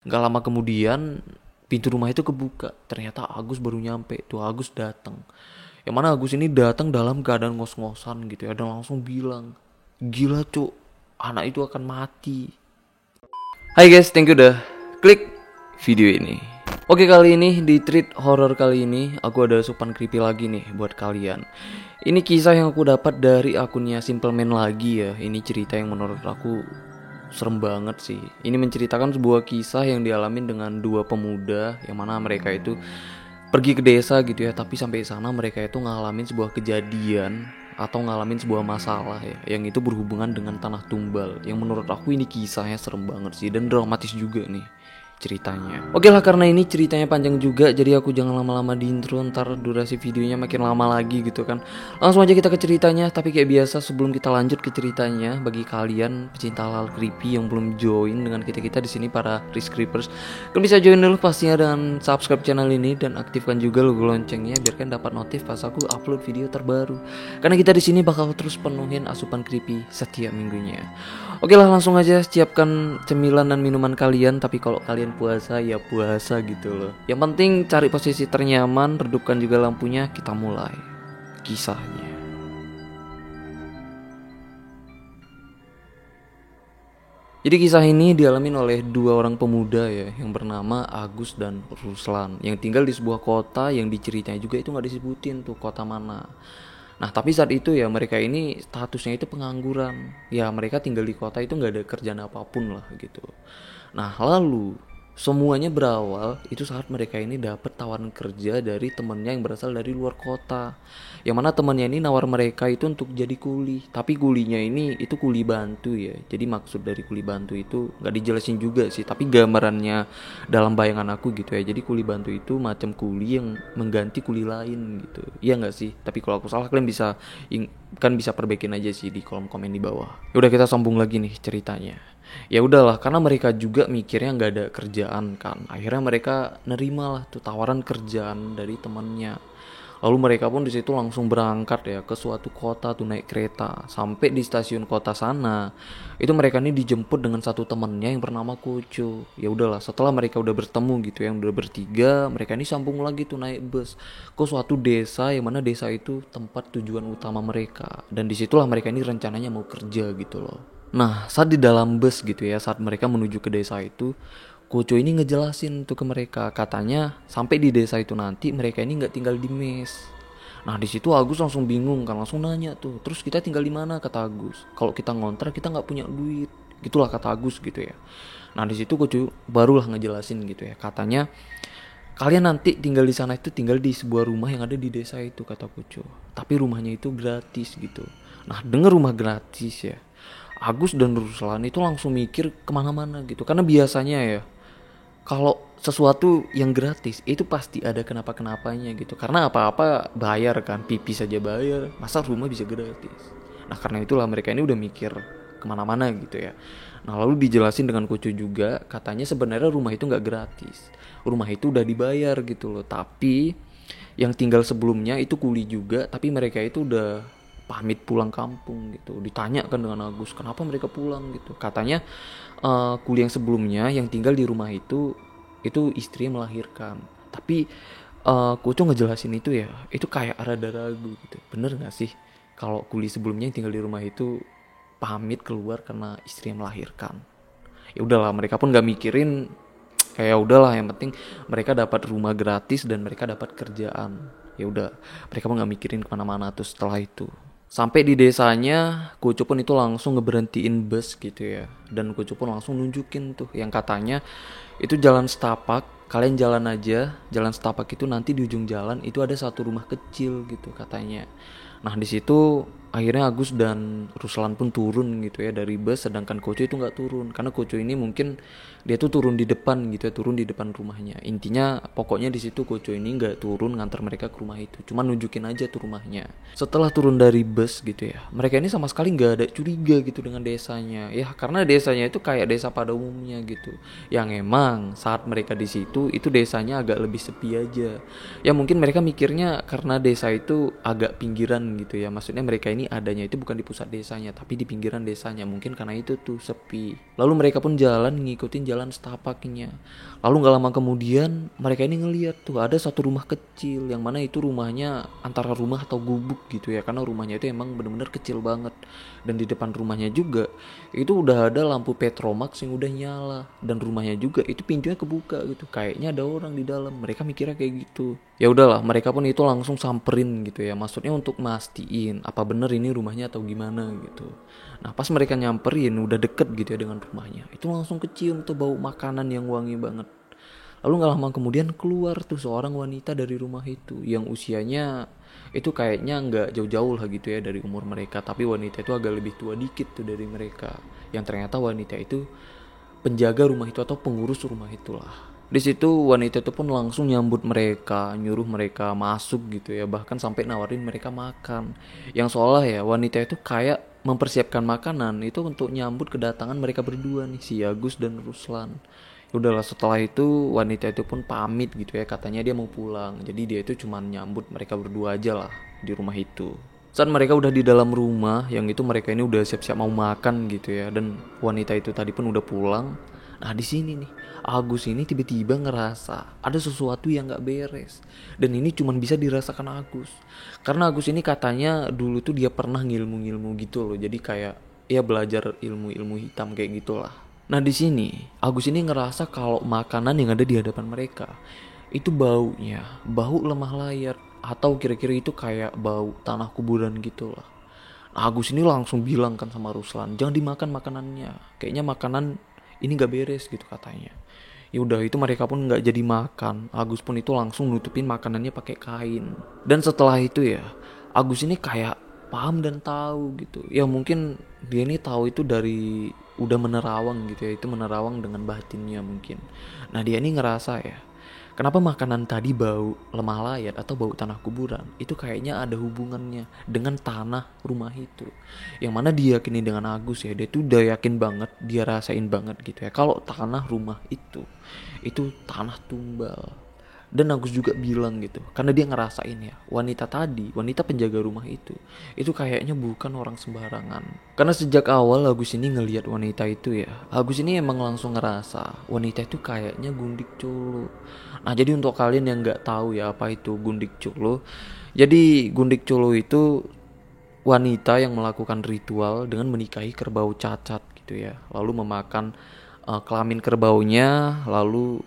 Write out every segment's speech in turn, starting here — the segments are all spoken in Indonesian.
Gak lama kemudian pintu rumah itu kebuka. Ternyata Agus baru nyampe. Tuh Agus datang. Yang mana Agus ini datang dalam keadaan ngos-ngosan gitu ya, dan langsung bilang, "Gila cuk, anak itu akan mati." Hai guys, thank you udah klik video ini. Oke, kali ini di treat horror kali ini aku ada asupan creepy lagi nih buat kalian. Ini kisah yang aku dapat dari akunnya Simple Man lagi ya. Ini cerita yang menurut aku serem banget sih. Ini menceritakan sebuah kisah yang dialamin dengan dua pemuda yang mana mereka itu pergi ke desa gitu ya, tapi sampai sana mereka itu ngalamin sebuah kejadian atau ngalamin sebuah masalah ya, yang itu berhubungan dengan tanah tumbal. Yang menurut aku ini kisahnya serem banget sih dan dramatis juga nih ceritanya. Oke lah, karena ini ceritanya panjang juga, jadi aku jangan lama-lama di intro, ntar durasi videonya makin lama lagi gitu kan. Langsung aja kita ke ceritanya. Tapi kayak biasa, sebelum kita lanjut ke ceritanya, bagi kalian pecinta hal creepy yang belum join dengan kita di sini para Risk Creepers, kalian bisa join dulu pastinya dan subscribe channel ini dan aktifkan juga logo loncengnya biar kalian dapat notif pas aku upload video terbaru. Karena kita di sini bakal terus penuhin asupan creepy setiap minggunya. Oke lah, langsung aja siapkan cemilan dan minuman kalian. Tapi kalau kalian puasa ya puasa gitu loh. Yang penting cari posisi ternyaman, redupkan juga lampunya, kita mulai kisahnya. Jadi kisah ini dialami oleh dua orang pemuda ya, yang bernama Agus dan Ruslan, yang tinggal di sebuah kota yang diceritain juga itu nggak disebutin tuh kota mana. Nah tapi saat itu ya mereka ini statusnya itu pengangguran. Ya mereka tinggal di kota itu nggak ada kerjaan apapun lah gitu. Nah lalu semuanya berawal itu saat mereka ini dapat tawaran kerja dari temennya yang berasal dari luar kota. Yang mana temennya ini nawar mereka itu untuk jadi kuli. Tapi kulinya ini itu kuli bantu ya. Jadi maksud dari kuli bantu itu nggak dijelasin juga sih. Tapi gambarannya dalam bayangan aku gitu ya. Jadi kuli bantu itu macam kuli yang mengganti kuli lain gitu. Iya nggak sih? Tapi kalau aku salah kalian bisa kan bisa perbaikin aja sih di kolom komen di bawah. Udah, kita sambung lagi nih ceritanya. Ya udahlah, karena mereka juga mikirnya nggak ada kerjaan kan, akhirnya mereka nerima lah tuh tawaran kerjaan dari temannya. Lalu mereka pun di situ langsung berangkat ya ke suatu kota tuh, naik kereta. Sampai di stasiun kota sana itu mereka ini dijemput dengan satu temannya yang bernama Koco. Ya udahlah, setelah mereka udah bertemu gitu yang udah bertiga, mereka ini sambung lagi tuh naik bus ke suatu desa, yang mana desa itu tempat tujuan utama mereka. Dan disitulah mereka ini rencananya mau kerja gitu loh. Nah, saat di dalam bus gitu ya, saat mereka menuju ke desa itu, Koco ini ngejelasin tuh ke mereka, katanya sampai di desa itu nanti mereka ini nggak tinggal di mes. Nah, di situ Agus langsung bingung kan, langsung nanya tuh, terus kita tinggal di mana, kata Agus. Kalau kita ngontrak kita nggak punya duit, gitulah kata Agus gitu ya. Nah, di situ Koco barulah ngejelasin gitu ya, katanya kalian nanti tinggal di sana itu tinggal di sebuah rumah yang ada di desa itu, kata Koco. Tapi rumahnya itu gratis gitu. Nah, denger rumah gratis ya, Agus dan Ruslan itu langsung mikir kemana-mana gitu. Karena biasanya ya kalau sesuatu yang gratis itu pasti ada kenapa-kenapanya gitu. Karena apa-apa bayar kan, pipis saja bayar, masa rumah bisa gratis. Nah karena itulah mereka ini udah mikir kemana-mana gitu ya. Nah lalu dijelasin dengan Koco juga, katanya sebenarnya rumah itu gak gratis. Rumah itu udah dibayar gitu loh. Tapi yang tinggal sebelumnya itu kuli juga, tapi mereka itu udah pamit pulang kampung gitu. Ditanya kan dengan Agus kenapa mereka pulang gitu, katanya kuli yang sebelumnya yang tinggal di rumah itu istri melahirkan. Tapi Koco ngejelasin itu ya, itu kayak rada ragu gitu, bener nggak sih kalau kuli sebelumnya yang tinggal di rumah itu pamit keluar karena istri yang melahirkan. Ya udahlah, mereka pun nggak mikirin, kayak udahlah yang penting mereka dapat rumah gratis dan mereka dapat kerjaan. Ya udah, mereka pun nggak mikirin kemana-mana tuh setelah itu. Sampai di desanya, Koco pun itu langsung ngeberhentiin bus gitu ya. Dan Koco pun langsung nunjukin tuh yang katanya itu jalan setapak, kalian jalan aja, jalan setapak itu nanti di ujung jalan itu ada satu rumah kecil gitu katanya. Nah di situ akhirnya Agus dan Ruslan pun turun gitu ya dari bus, sedangkan Koco itu nggak turun karena Koco ini mungkin dia tuh turun di depan gitu ya, turun di depan rumahnya. Intinya pokoknya di situ Koco ini nggak turun ngantar mereka ke rumah itu, cuma nunjukin aja tuh rumahnya. Setelah turun dari bus gitu ya, mereka ini sama sekali nggak ada curiga gitu dengan desanya ya, karena desanya itu kayak desa pada umumnya gitu. Yang emang saat mereka di situ itu desanya agak lebih sepi aja ya, mungkin mereka mikirnya karena desa itu agak pinggiran gitu ya, maksudnya mereka ini ini adanya itu bukan di pusat desanya tapi di pinggiran desanya, mungkin karena itu tuh sepi. Lalu mereka pun jalan ngikutin jalan setapaknya. Lalu gak lama kemudian mereka ini ngeliat tuh ada satu rumah kecil, yang mana itu rumahnya antara rumah atau gubuk gitu ya, karena rumahnya itu emang bener-bener kecil banget. Dan di depan rumahnya juga itu udah ada lampu Petromax yang udah nyala, dan rumahnya juga itu pintunya kebuka gitu, kayaknya ada orang di dalam. Mereka mikirnya kayak gitu. Ya udahlah, mereka pun itu langsung samperin gitu ya, maksudnya untuk mastiin apa bener ini rumahnya atau gimana gitu. Nah pas mereka nyamperin udah deket gitu ya dengan rumahnya, itu langsung kecium tuh bau makanan yang wangi banget. Lalu gak lama kemudian keluar tuh seorang wanita dari rumah itu, yang usianya itu kayaknya nggak jauh-jauh lah gitu ya dari umur mereka, tapi wanita itu agak lebih tua dikit tuh dari mereka. Yang ternyata wanita itu penjaga rumah itu atau pengurus rumah itulah. Di situ wanita itu pun langsung nyambut mereka, nyuruh mereka masuk gitu ya, bahkan sampai nawarin mereka makan. Yang seolah ya wanita itu kayak mempersiapkan makanan itu untuk nyambut kedatangan mereka berdua nih, si Agus dan Ruslan. Udahlah, setelah itu wanita itu pun pamit gitu ya, katanya dia mau pulang. Jadi dia itu cuma nyambut mereka berdua aja lah di rumah itu. Saat mereka udah di dalam rumah, yang itu mereka ini udah siap-siap mau makan gitu ya, dan wanita itu tadi pun udah pulang. Nah di sini nih Agus ini tiba-tiba ngerasa ada sesuatu yang nggak beres, dan ini cuma bisa dirasakan Agus, karena Agus ini katanya dulu tuh dia pernah ngilmu-ngilmu gitu loh, jadi kayak ya belajar ilmu-ilmu hitam kayak gitulah. Nah di sini Agus ini ngerasa kalau makanan yang ada di hadapan mereka itu baunya bau lemah layar, atau kira-kira itu kayak bau tanah kuburan gitu lah. Nah, Agus ini langsung bilang kan sama Ruslan, jangan dimakan makanannya, kayaknya makanan ini gak beres gitu katanya. Ya udah, itu mereka pun nggak jadi makan. Agus pun itu langsung nutupin makanannya pakai kain. Dan setelah itu ya Agus ini kayak paham dan tahu gitu ya, mungkin dia ini tahu itu dari udah menerawang gitu ya, itu menerawang dengan batinnya mungkin. Nah dia ini ngerasa ya, kenapa makanan tadi bau lemah layat atau bau tanah kuburan itu kayaknya ada hubungannya dengan tanah rumah itu. Yang mana dia yakini dengan Agus ya, dia tuh udah yakin banget, dia rasain banget gitu ya, kalau tanah rumah itu tanah tumbal. Dan Agus juga bilang gitu, karena dia ngerasain ya, wanita tadi, wanita penjaga rumah itu kayaknya bukan orang sembarangan. Karena sejak awal Agus ini ngelihat wanita itu ya, Agus ini emang langsung ngerasa wanita itu kayaknya Gundik Cholo. Nah jadi untuk kalian yang nggak tahu ya apa itu Gundik Cholo, jadi Gundik Cholo itu wanita yang melakukan ritual dengan menikahi kerbau cacat gitu ya, lalu memakan kelamin kerbaunya, lalu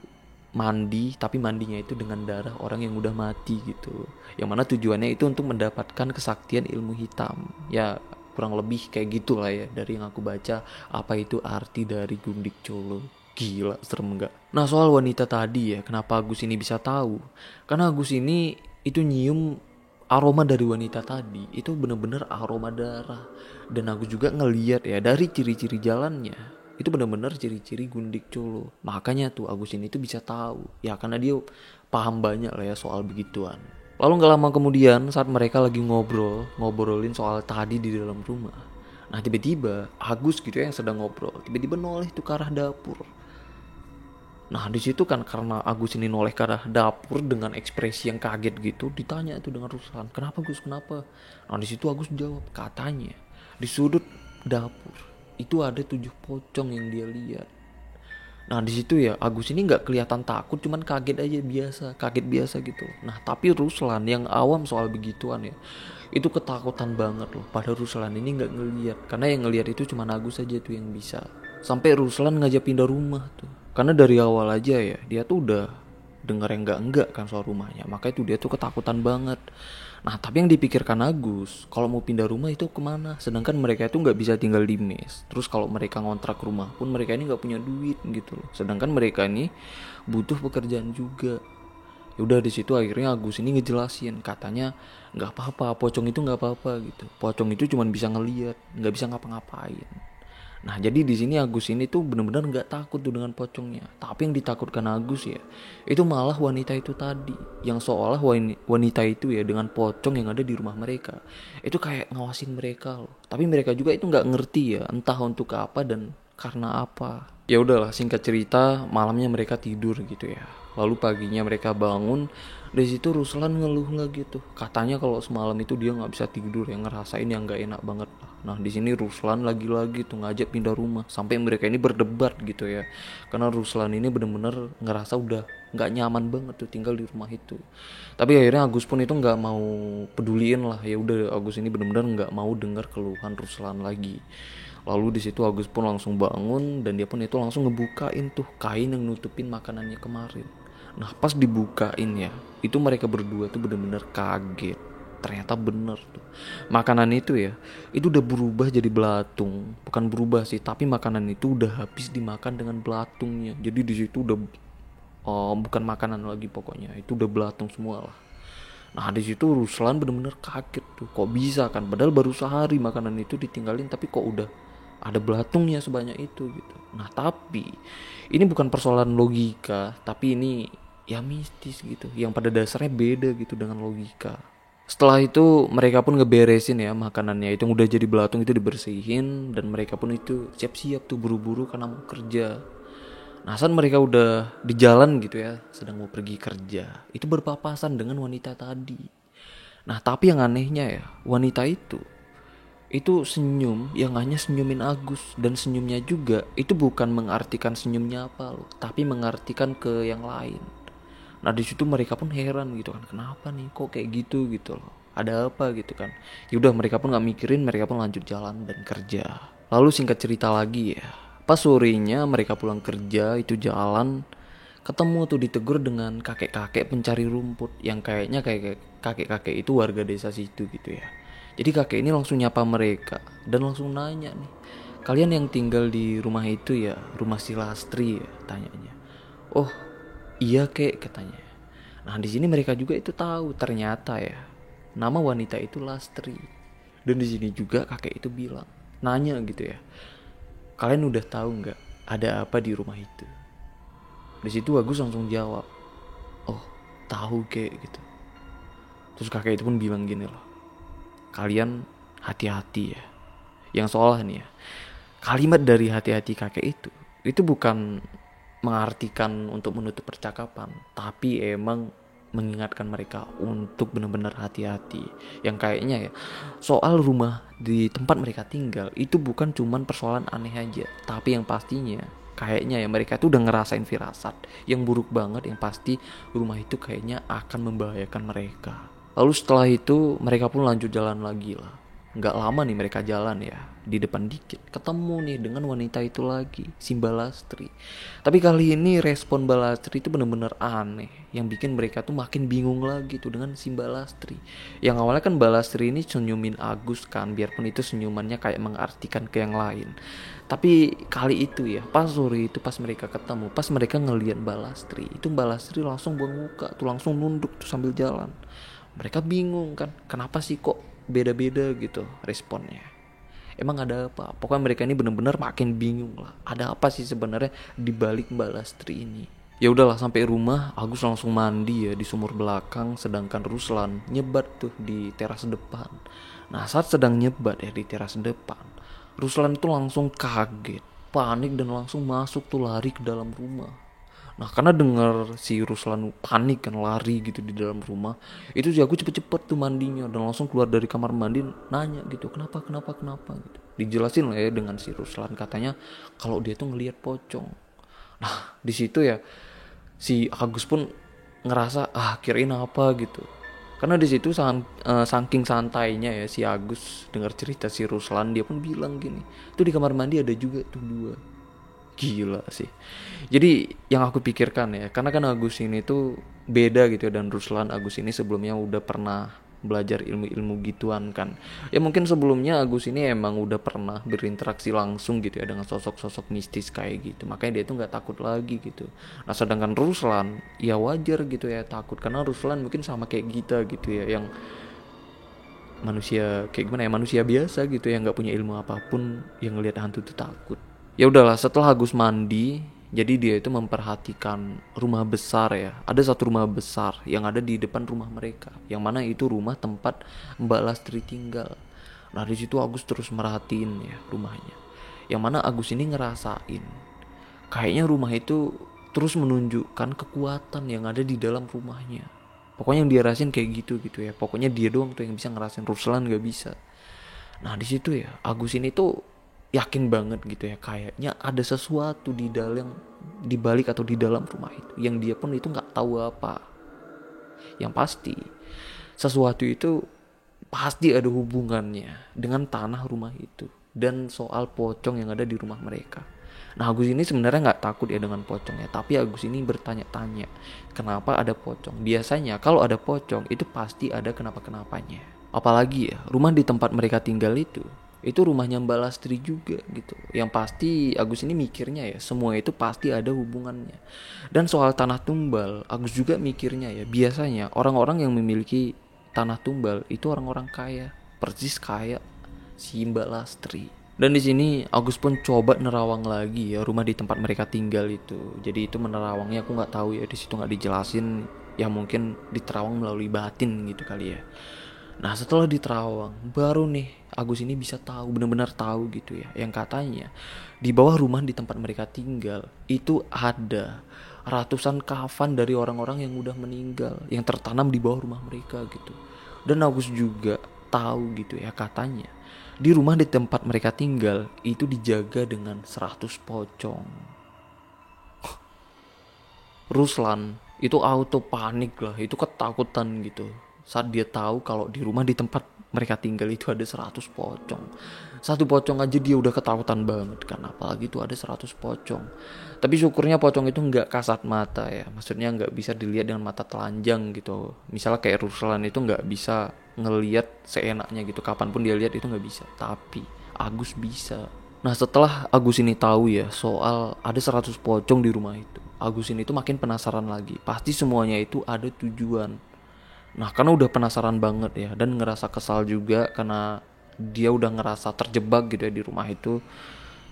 mandi, tapi mandinya itu dengan darah orang yang udah mati gitu. Yang mana tujuannya itu untuk mendapatkan kesaktian ilmu hitam. Ya kurang lebih kayak gitulah ya dari yang aku baca apa itu arti dari Gundik Cholo. Gila, serem enggak? Nah soal wanita tadi ya, kenapa Agus ini bisa tahu? Karena Agus ini itu nyium aroma dari wanita tadi, itu bener-bener aroma darah. Dan Agus juga ngeliat ya dari ciri-ciri jalannya, itu benar-benar ciri-ciri Gundik Cholo. Makanya tuh Agus ini tuh bisa tahu ya, karena dia paham banyak lah ya soal begituan. Lalu gak lama kemudian saat mereka lagi ngobrolin soal tadi di dalam rumah, nah tiba-tiba Agus gitu ya yang sedang ngobrol tiba-tiba noleh tuh ke arah dapur. Nah di situ kan karena Agus ini noleh ke arah dapur dengan ekspresi yang kaget gitu, ditanya tuh dengan Ruslan, kenapa Gus, kenapa? Nah di situ Agus jawab, katanya di sudut dapur itu ada 7 pocong yang dia lihat. Nah di situ ya Agus ini nggak kelihatan takut, cuman kaget aja biasa, kaget biasa gitu. Nah tapi Ruslan yang awam soal begituan ya, itu ketakutan banget loh. Padahal Ruslan ini nggak ngelihat, karena yang ngelihat itu cuman Agus aja tuh yang bisa. Sampai Ruslan ngajak pindah rumah tuh, karena dari awal aja ya dia tuh udah denger yang enggak kan soal rumahnya, makanya tuh dia tuh ketakutan banget. Nah tapi yang dipikirkan Agus, kalau mau pindah rumah itu kemana? Sedangkan mereka itu nggak bisa tinggal di mes. Terus kalau mereka ngontrak rumah pun mereka ini nggak punya duit gitu loh. Sedangkan mereka ini butuh pekerjaan juga. Ya udah di situ akhirnya Agus ini ngejelasin, katanya nggak apa-apa, pocong itu nggak apa-apa gitu. Pocong itu cuma bisa ngelihat, nggak bisa ngapa-ngapain. Nah jadi di sini Agus ini tuh benar-benar nggak takut tuh dengan pocongnya. Tapi yang ditakutkan Agus ya, itu malah wanita itu tadi, yang seolah wanita itu ya dengan pocong yang ada di rumah mereka itu kayak ngawasin mereka loh. Tapi mereka juga itu nggak ngerti ya, entah untuk apa dan Karena apa? Ya udahlah, singkat cerita, malamnya mereka tidur gitu ya. Lalu paginya mereka bangun, dari situ Ruslan ngeluh lagi tuh. Katanya kalau semalam itu dia nggak bisa tidur, yang ngerasain yang nggak enak banget. Nah di sini Ruslan lagi-lagi tuh ngajak pindah rumah, sampai mereka ini berdebat gitu ya. Karena Ruslan ini bener-bener ngerasa udah nggak nyaman banget tuh tinggal di rumah itu. Tapi akhirnya Agus pun itu nggak mau peduliin lah. Ya udah, Agus ini bener-bener nggak mau dengar keluhan Ruslan lagi. Lalu di situ Agus pun langsung bangun dan dia pun itu langsung ngebukain tuh kain yang nutupin makanannya kemarin. Nah pas dibukain ya, itu mereka berdua tuh bener-bener kaget. Ternyata bener tuh, makanan itu ya, itu udah berubah jadi belatung. Bukan berubah sih, tapi makanan itu udah habis dimakan dengan belatungnya. Jadi di situ udah bukan makanan lagi pokoknya, itu udah belatung semua lah. Nah di situ Ruslan bener-bener kaget tuh, kok bisa kan? Padahal baru sehari makanan itu ditinggalin, tapi kok udah ada belatungnya sebanyak itu gitu. Nah tapi ini bukan persoalan logika, tapi ini ya mistis gitu, yang pada dasarnya beda gitu dengan logika. Setelah itu mereka pun ngeberesin ya makanannya itu yang udah jadi belatung itu dibersihin, dan mereka pun itu siap-siap tuh buru-buru karena mau kerja. Nah saat mereka udah di jalan gitu ya, sedang mau pergi kerja, itu berpapasan dengan wanita tadi. Nah tapi yang anehnya ya, wanita itu senyum yang hanya senyumin Agus, dan senyumnya juga itu bukan mengartikan senyumnya apa loh, tapi mengartikan ke yang lain. Nah di situ mereka pun heran gitu kan, kenapa nih kok kayak gitu gitu loh, ada apa gitu kan. Yaudah mereka pun nggak mikirin, mereka pun lanjut jalan dan kerja. Lalu singkat cerita lagi ya, pas sorenya mereka pulang kerja itu jalan, ketemu tuh ditegur dengan kakek-kakek pencari rumput yang kayaknya kayak kakek-kakek itu warga desa situ gitu ya. Jadi kakek ini langsung nyapa mereka dan langsung nanya nih, kalian yang tinggal di rumah itu ya, rumah si Lastri ya, tanyanya. Oh iya kek, katanya. Nah di sini mereka juga itu tahu ternyata ya, nama wanita itu Lastri. Dan di sini juga kakek itu bilang, nanya gitu ya, kalian udah tahu nggak ada apa di rumah itu? Di situ Agus langsung jawab, oh tahu kek gitu. Terus kakek itu pun bilang gini loh, kalian hati-hati ya. Yang seolah nih ya, kalimat dari hati-hati kakek itu bukan mengartikan untuk menutup percakapan, tapi emang mengingatkan mereka untuk benar-benar hati-hati. Yang kayaknya ya, soal rumah di tempat mereka tinggal itu bukan cuman persoalan aneh aja, tapi yang pastinya kayaknya ya mereka tuh udah ngerasain firasat yang buruk banget, yang pasti rumah itu kayaknya akan membahayakan mereka. Lalu setelah itu mereka pun lanjut jalan lagi lah. Nggak lama nih mereka jalan ya, di depan dikit ketemu nih dengan wanita itu lagi, si Balastri. Tapi kali ini respon Balastri itu bener-bener aneh, yang bikin mereka tuh makin bingung lagi tuh dengan si Balastri. Yang awalnya kan Balastri ini senyumin Agus kan, biarpun itu senyumannya kayak mengartikan ke yang lain. Tapi kali itu ya, pas sore itu pas mereka ketemu, pas mereka ngeliat Balastri, itu Balastri langsung buang muka tuh, langsung nunduk tuh sambil jalan. Mereka bingung kan, kenapa sih kok beda-beda gitu responnya. Emang ada apa? Pokoknya mereka ini bener-bener makin bingung lah. Ada apa sih sebenarnya di balik Mbak Lastri ini? Ya udahlah, sampai rumah Agus langsung mandi ya di sumur belakang, sedangkan Ruslan nyebat tuh di teras depan. Nah saat sedang nyebat ya di teras depan, Ruslan itu langsung kaget, panik, dan langsung masuk tuh lari ke dalam rumah. Nah karena dengar si Ruslan panik kan, lari gitu di dalam rumah, itu si aku cepet-cepet tuh mandinya dan langsung keluar dari kamar mandi, nanya gitu, kenapa gitu. Dijelasin lah ya dengan si Ruslan, katanya kalau dia tuh ngelihat pocong. Nah di situ ya si Agus pun ngerasa kirain apa gitu. Karena di situ saking santainya ya si Agus dengar cerita si Ruslan, dia pun bilang gini, tuh di kamar mandi ada juga tuh dua. Gila sih. Jadi yang aku pikirkan ya, karena kan Agus ini tuh beda gitu ya, dan Ruslan, Agus ini sebelumnya udah pernah belajar ilmu-ilmu gituan kan. Ya mungkin sebelumnya Agus ini emang udah pernah berinteraksi langsung gitu ya dengan sosok-sosok mistis kayak gitu. Makanya dia tuh nggak takut lagi gitu. Nah sedangkan Ruslan ya wajar gitu ya takut, karena Ruslan mungkin sama kayak kita gitu ya, yang manusia kayak gimana ya, manusia biasa gitu yang nggak punya ilmu apapun, yang ngelihat hantu tuh takut. Ya udahlah, setelah Agus mandi, jadi dia itu memperhatikan rumah besar ya. Ada satu rumah besar yang ada di depan rumah mereka, yang mana itu rumah tempat Mbak Lastri tinggal. Nah di situ Agus terus merhatiin ya rumahnya. Yang mana Agus ini ngerasain kayaknya rumah itu terus menunjukkan kekuatan yang ada di dalam rumahnya. Pokoknya yang dia rasain kayak gitu ya. Pokoknya dia doang tuh yang bisa ngerasain, Ruslan gak bisa. Nah di situ ya Agus ini tuh yakin banget gitu ya, kayaknya ada sesuatu di dalam, di balik atau di dalam rumah itu yang dia pun itu nggak tahu apa. Yang pasti sesuatu itu pasti ada hubungannya dengan tanah rumah itu dan soal pocong yang ada di rumah mereka. Nah Agus ini sebenarnya nggak takut ya dengan pocong ya, tapi Agus ini bertanya-tanya kenapa ada pocong. Biasanya kalau ada pocong itu pasti ada kenapa-kenapanya. Apalagi ya rumah di tempat mereka tinggal itu rumahnya Mbak Lastri juga gitu. Yang pasti Agus ini mikirnya ya semua itu pasti ada hubungannya. Dan soal tanah tumbal, Agus juga mikirnya ya biasanya orang-orang yang memiliki tanah tumbal itu orang-orang kaya, persis kayak si Mbak Lastri. Dan di sini Agus pun coba nerawang lagi ya rumah di tempat mereka tinggal itu. Jadi itu menerawangnya aku nggak tahu ya, di situ nggak dijelasin. Ya mungkin diterawang melalui batin gitu kali ya. Nah setelah diterawang baru nih Agus ini bisa tahu, benar-benar tahu gitu ya, yang katanya di bawah rumah di tempat mereka tinggal itu ada ratusan kafan dari orang-orang yang udah meninggal yang tertanam di bawah rumah mereka gitu. Dan Agus juga tahu gitu ya, katanya di rumah di tempat mereka tinggal itu dijaga dengan 100 pocong. Ruslan itu auto panik lah, itu ketakutan gitu saat dia tahu kalau di rumah di tempat mereka tinggal itu ada 100 pocong. Satu pocong aja dia udah ketakutan banget kan, apalagi itu ada 100 pocong. Tapi syukurnya pocong itu nggak kasat mata ya, maksudnya nggak bisa dilihat dengan mata telanjang gitu. Misalnya kayak Ruslan itu nggak bisa ngelihat seenaknya gitu, kapanpun dia lihat itu nggak bisa. Tapi Agus bisa. Nah setelah Agus ini tahu ya soal ada 100 pocong di rumah itu, Agus ini tuh makin penasaran lagi. Pasti semuanya itu ada tujuan. Nah karena udah penasaran banget ya, dan ngerasa kesal juga karena dia udah ngerasa terjebak gitu ya di rumah itu.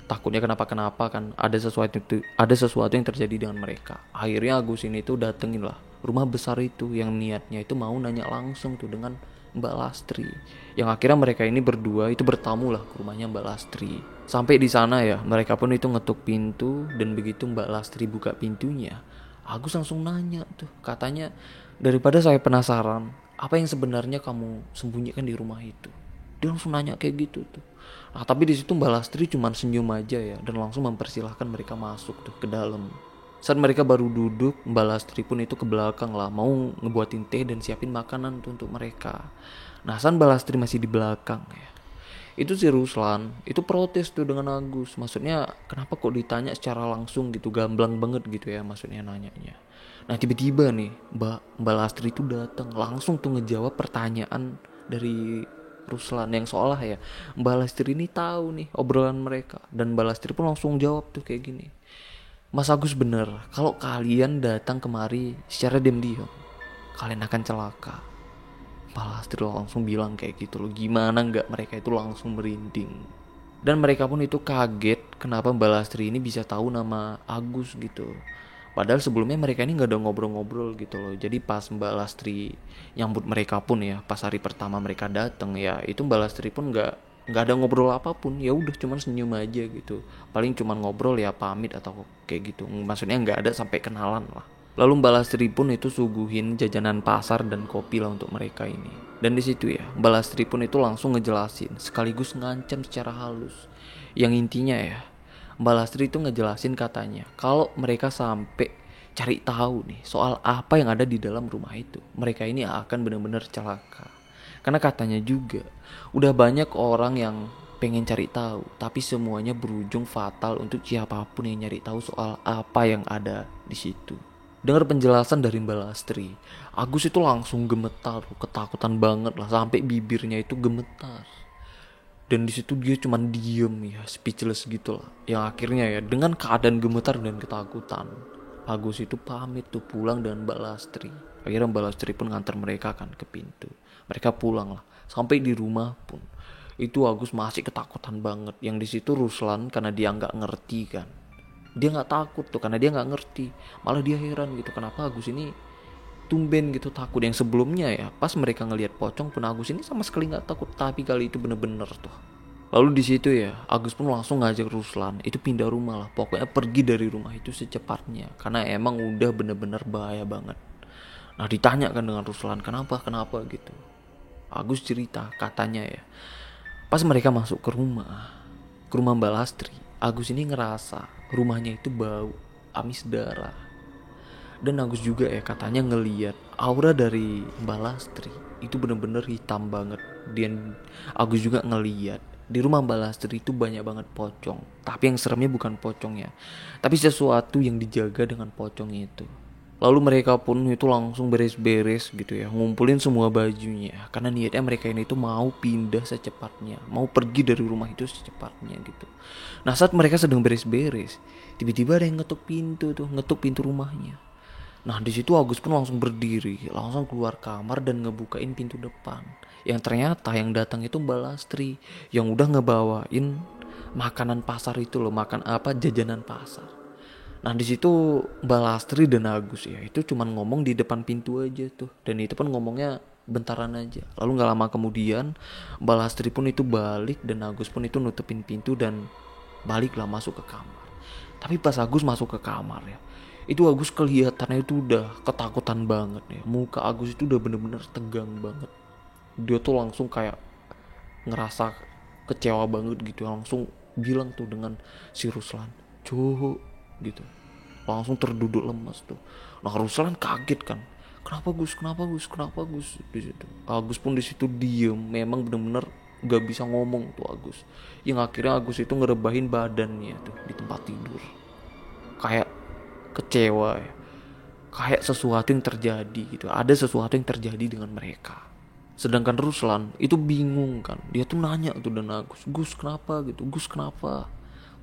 Takutnya kenapa-kenapa kan, ada sesuatu yang terjadi dengan mereka. Akhirnya Agus ini tuh datengin lah rumah besar itu, yang niatnya itu mau nanya langsung tuh dengan Mbak Lastri. Yang akhirnya mereka ini berdua itu bertamu lah ke rumahnya Mbak Lastri. Sampai di sana ya mereka pun itu ngetuk pintu, dan begitu Mbak Lastri buka pintunya, Agus langsung nanya tuh, katanya daripada saya penasaran apa yang sebenarnya kamu sembunyikan di rumah itu. Dia langsung nanya kayak gitu tuh. Nah tapi di situ Mbak Lastri cuma senyum aja ya, dan langsung mempersilahkan mereka masuk tuh ke dalam. Saat mereka baru duduk, Mbak Lastri pun itu ke belakang lah, mau ngebuatin teh dan siapin makanan tuh untuk mereka. Nah saat Mbak Lastri masih di belakang ya, itu si Ruslan itu protes tuh dengan Agus. Maksudnya kenapa kok ditanya secara langsung gitu, gamblang banget gitu ya maksudnya nanyanya. Nah tiba-tiba nih Mbak Lastri itu datang langsung tuh ngejawab pertanyaan dari Ruslan, yang seolah ya Mbak Lastri ini tahu nih obrolan mereka. Dan Mbak Lastri pun langsung jawab tuh kayak gini, Mas Agus bener, kalau kalian datang kemari secara diam-diam kalian akan celaka. Mbak Lastri langsung bilang kayak gitu loh. Gimana nggak mereka itu langsung merinding. Dan mereka pun itu kaget kenapa Mbak Lastri ini bisa tahu nama Agus gitu. Padahal sebelumnya mereka ini nggak ada ngobrol-ngobrol gitu loh. Jadi pas Mbak Lastri nyambut mereka pun ya, pas hari pertama mereka datang ya, itu Mbak Lastri pun nggak ada ngobrol apapun. Ya udah cuman senyum aja gitu. Paling cuman ngobrol ya pamit atau kayak gitu. Maksudnya nggak ada sampai kenalan lah. Lalu Mbak Lastri pun itu suguhin jajanan pasar dan kopi lah untuk mereka ini. Dan di situ ya Mbak Lastri pun itu langsung ngejelasin sekaligus ngancam secara halus. Yang intinya ya Mbak Lastri itu ngejelasin katanya kalau mereka sampai cari tahu nih soal apa yang ada di dalam rumah itu, mereka ini akan benar-benar celaka. Karena katanya juga udah banyak orang yang pengen cari tahu, tapi semuanya berujung fatal untuk siapapun yang nyari tahu soal apa yang ada di situ. Dengar penjelasan dari Mbak Lastri, Agus itu langsung gemetar, ketakutan banget lah, sampai bibirnya itu gemetar. Dan di situ dia cuma diem ya, speechless gitu lah. Yang akhirnya ya dengan keadaan gemetar dan ketakutan, Agus itu pamit tuh pulang dengan Mbak Lastri. Akhirnya Mbak Lastri pun nganter mereka kan ke pintu. Mereka pulang lah. Sampai di rumah pun itu Agus masih ketakutan banget. Yang di situ Ruslan karena dia nggak ngerti kan, dia nggak takut tuh karena dia nggak ngerti. Malah dia heran gitu kenapa Agus ini tumben gitu takut. Yang sebelumnya ya pas mereka ngelihat pocong pun Agus ini sama sekali nggak takut, tapi kali itu bener-bener tuh Lalu di situ ya, Agus pun langsung ngajak Ruslan itu pindah rumah lah. Pokoknya pergi dari rumah itu secepatnya. Karena emang udah bener-bener bahaya banget. Nah ditanya kan dengan Ruslan, kenapa gitu. Agus cerita katanya ya, pas mereka masuk ke rumah Mbak Lastri, Agus ini ngerasa rumahnya itu bau amis darah. Dan Agus juga ya katanya ngeliat aura dari Mbak Lastri itu bener-bener hitam banget. Dan Agus juga ngeliat di rumah Mbak Lastri itu banyak banget pocong. Tapi yang seremnya bukan pocongnya, tapi sesuatu yang dijaga dengan pocongnya itu. Lalu mereka pun itu langsung beres-beres gitu ya, ngumpulin semua bajunya. Karena niatnya mereka ini tuh mau pindah secepatnya, mau pergi dari rumah itu secepatnya gitu. Nah saat mereka sedang beres-beres, tiba-tiba ada yang ngetuk pintu rumahnya. Nah di situ Agus pun langsung berdiri, langsung keluar kamar dan ngebukain pintu depan. Yang ternyata yang datang itu Mbak Lastri yang udah ngebawain makanan pasar itu loh, makan apa jajanan pasar. Nah di situ Mbak Lastri dan Agus ya itu cuman ngomong di depan pintu aja tuh, dan itu pun ngomongnya bentaran aja. Lalu nggak lama kemudian Mbak Lastri pun itu balik dan Agus pun itu nutupin pintu dan baliklah masuk ke kamar. Tapi pas Agus masuk ke kamar ya, itu Agus kelihatannya itu udah ketakutan banget ya. Muka Agus itu udah bener-bener tegang banget. Dia tuh langsung kayak ngerasa kecewa banget gitu. Langsung bilang tuh dengan si Ruslan, "Cuk," gitu. Langsung terduduk lemas tuh. Nah Ruslan kaget kan. Kenapa Gus? Kenapa Gus? Kenapa Gus? Di situ. Agus pun di situ diem. Memang bener-bener gak bisa ngomong tuh Agus. Yang akhirnya Agus itu ngerebahin badannya tuh di tempat tidur. Kayak kecewa ya, kayak sesuatu yang terjadi gitu, ada sesuatu yang terjadi dengan mereka. Sedangkan Ruslan itu bingung kan, dia tuh nanya tuh dan Agus, "Gus kenapa gitu, Gus kenapa,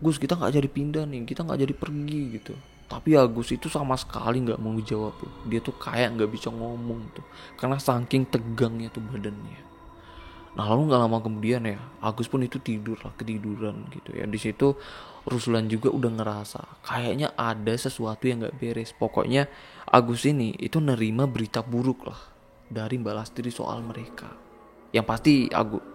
Gus kita nggak jadi pindah nih, kita nggak jadi pergi gitu." Tapi Agus itu sama sekali nggak mau jawab tuh, dia tuh kayak nggak bisa ngomong tuh karena saking tegangnya tuh badannya. Nah lalu nggak lama kemudian ya Agus pun itu tidur lah, ketiduran gitu ya. Di situ Ruslan juga udah ngerasa kayaknya ada sesuatu yang nggak beres. Pokoknya Agus ini itu nerima berita buruk lah dari Mbak Lastri soal mereka. Yang pasti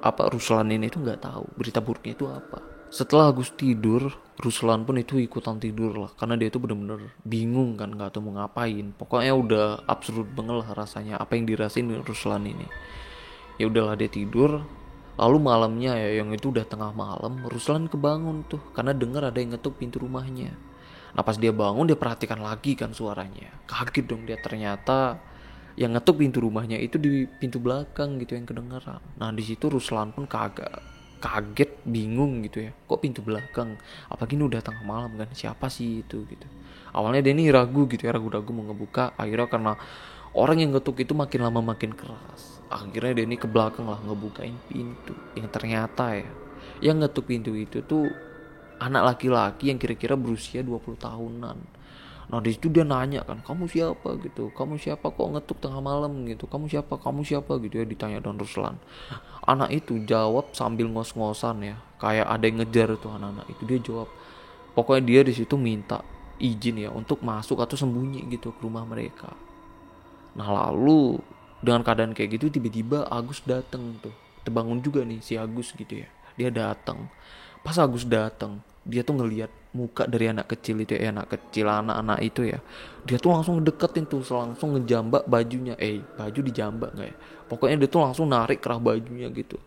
Ruslan ini itu nggak tahu berita buruknya itu apa. Setelah Agus tidur, Ruslan pun itu ikutan tidur lah karena dia itu bener-bener bingung kan, nggak tahu mau ngapain. Pokoknya udah absurd banget lah rasanya apa yang dirasain Ruslan ini. Ya udahlah dia tidur. Lalu malamnya ya yang itu udah tengah malam, Ruslan kebangun tuh karena dengar ada yang ngetuk pintu rumahnya. Nah pas dia bangun dia perhatikan lagi kan suaranya. Kaget dong dia, ternyata yang ngetuk pintu rumahnya itu di pintu belakang gitu yang kedengeran. Nah di situ Ruslan pun kaget, bingung gitu ya. Kok pintu belakang? Apalagi ini udah tengah malam kan, siapa sih itu gitu. Awalnya dia ini ragu gitu ya, ragu-ragu mau ngebuka. Akhirnya karena orang yang ngetuk itu makin lama makin keras, akhirnya dia ini ke belakang lah ngebukain pintu. Yang ternyata ya yang ngetuk pintu itu tuh anak laki-laki yang kira-kira berusia 20 tahunan. Nah di situ dia nanya kan, "Kamu siapa gitu, kamu siapa kok ngetuk tengah malam gitu, kamu siapa gitu ya," ditanya dan Ruslan. Anak itu jawab sambil ngos-ngosan ya, kayak ada yang ngejar tuh anak-anak itu. Dia jawab, pokoknya dia di situ minta izin ya untuk masuk atau sembunyi gitu ke rumah mereka. Nah lalu dengan keadaan kayak gitu tiba-tiba Agus datang tuh. Terbangun juga nih si Agus gitu ya. Dia datang. Pas Agus datang, dia tuh ngelihat muka dari anak kecil itu ya, anak-anak itu ya. Dia tuh langsung deketin tuh, langsung ngejambak bajunya. Baju dijambak nggak ya? Pokoknya dia tuh langsung narik kerah bajunya gitu.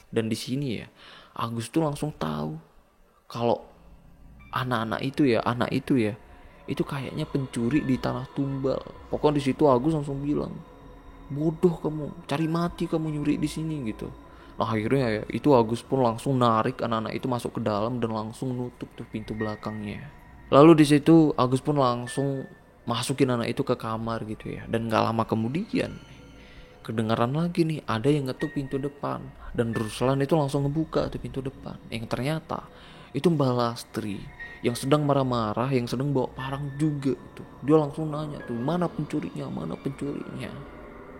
Dan di sini ya, Agus tuh langsung tahu kalau anak itu ya itu kayaknya pencuri di tanah tumbal. Pokoknya di situ Agus langsung bilang, "Bodoh kamu, cari mati kamu nyuri di sini," gitu. Nah akhirnya ya itu Agus pun langsung narik anak-anak itu masuk ke dalam dan langsung nutup tuh pintu belakangnya. Lalu di situ Agus pun langsung masukin anak itu ke kamar gitu ya. Dan gak lama kemudian kedengaran lagi nih ada yang ngetuk pintu depan, dan Ruslan itu langsung ngebuka tuh pintu depan. Yang ternyata itu Mbak Lastri yang sedang marah-marah, yang sedang bawa parang juga tuh. Dia langsung nanya tuh, "Mana pencurinya, mana pencurinya?"